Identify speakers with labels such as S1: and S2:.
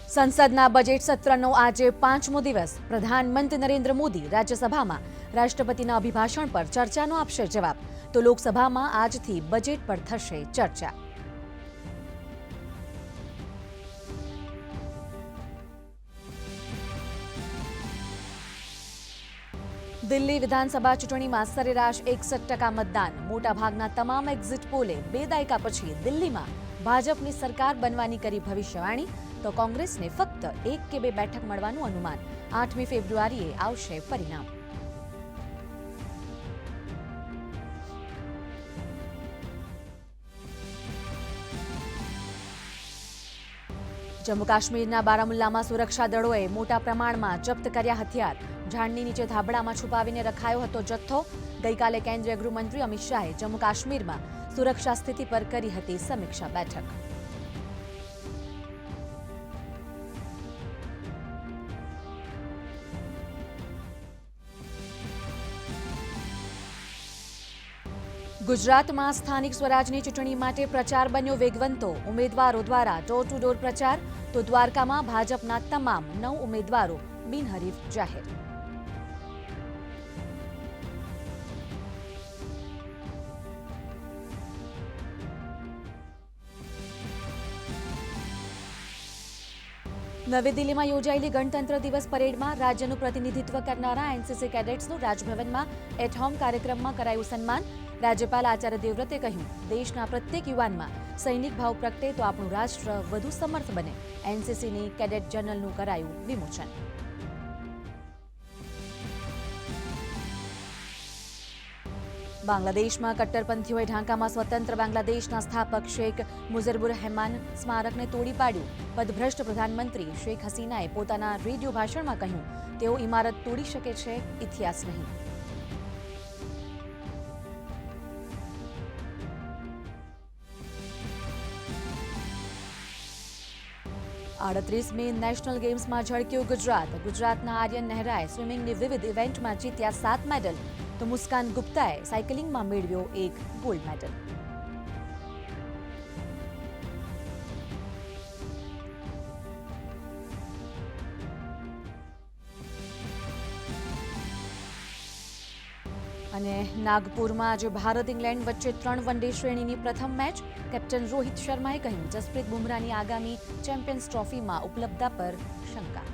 S1: સંસદના બજેટ સત્રનો આજે 5મો દિવસ. પ્રધાનમંત્રી નરેન્દ્ર મોદી રાજ્યસભામાં રાષ્ટ્રપતિના અભિભાષણ પર ચર્ચાનો આપશે જવાબ. તો લોકસભામાં આજથી બજેટ પર થશે ચર્ચા. દિલ્હી વિધાનસભા ચૂંટણીમાં સરેરાશ 61% મતદાન. મોટાભાગના તમામ એક્ઝિટ પોલે 2 દાયકા પછી દિલ્હીમાં ભાજપની સરકાર બનવાની કરી ભવિષ્યવાણી. તો કોંગ્રેસને ફક્ત 1 કે 2 બેઠક મળવાનું અનુમાન. 8મી ફેબ્રુઆરીએ આવશે પરિણામ. જમ્મુ કાશ્મીરના બારામુલ્લામાં સુરક્ષા દળોએ મોટા પ્રમાણમાં જપ્ત કર્યા હથિયાર. ઝાડની નીચે ધાબળામાં છુપાવીને રખાયો હતો જથ્થો. ગઈકાલે કેન્દ્રીય ગૃહમંત્રી અમિત શાહે જમ્મુ કાશ્મીરમાં સુરક્ષા સ્થિતિ પર કરી હતી સમીક્ષા બેઠક. ગુજરાતમાં સ્થાનિક સ્વરાજની ચૂંટણી માટે પ્રચાર બન્યો વેગવંતો. ઉમેદવારો દ્વારા ડોર ટુ ડોર પ્રચાર. તો દ્વારકામાં ભાજપના તમામ 9 ઉમેદવારો બિનહરીફ જાહેર. નવી દિલ્હીમાં યોજાયેલી ગણતંત્ર દિવસ પરેડમાં રાજ્યનું પ્રતિનિધિત્વ કરનારા એનસીસી કેડેટ્સનું રાજભવનમાં એટ હોમ કાર્યક્રમમાં કરાયું સન્માન. રાજ્યપાલ આચાર્ય દેવવ્રતે કહ્યું, દેશના પ્રત્યેક યુવાનમાં સૈનિક ભાવ પ્રગટે તો આપણું રાષ્ટ્ર વધુ સમર્થ બને. એનસીસીની કેડેટ જનરલનું કરાયું વિમોચન. બાંગ્લાદેશમાં કટ્ટરપંથીઓએ ઢાકામાં સ્વતંત્ર બાંગ્લાદેશના સ્થાપક શેખ મુઝિબુર રહેમાન સ્મારકને તોડી પાડ્યું. પદભ્રષ્ટ પ્રધાનમંત્રી શેખ હસીનાએ પોતાના રેડિયો ભાષણમાં કહ્યું, તેઓ ઇમારત તોડી શકે છે, ઇતિહાસ નહીં. 38મી નેશનલ ગેમ્સમાં ઝળક્યું ગુજરાત. ગુજરાતના આર્યન નહેરાએ સ્વિમિંગની વિવિધ ઇવેન્ટમાં જીત્યા 7 મેડલ. તો મુસ્કાન ગુપ્તાએ સાયકલિંગમાં મેળવ્યો 1 ગોલ્ડ મેડલ. અને નાગપુરમાં આજે ભારત ઇંગ્લેન્ડ વચ્ચે 3 વનડે શ્રેણીની પ્રથમ મેચ. કેપ્ટન રોહિત શર્માએ કહ્યું, જસપ્રીત બુમરાહની આગામી ચેમ્પિયન્સ ટ્રોફીમાં ઉપલબ્ધતા પર શંકા.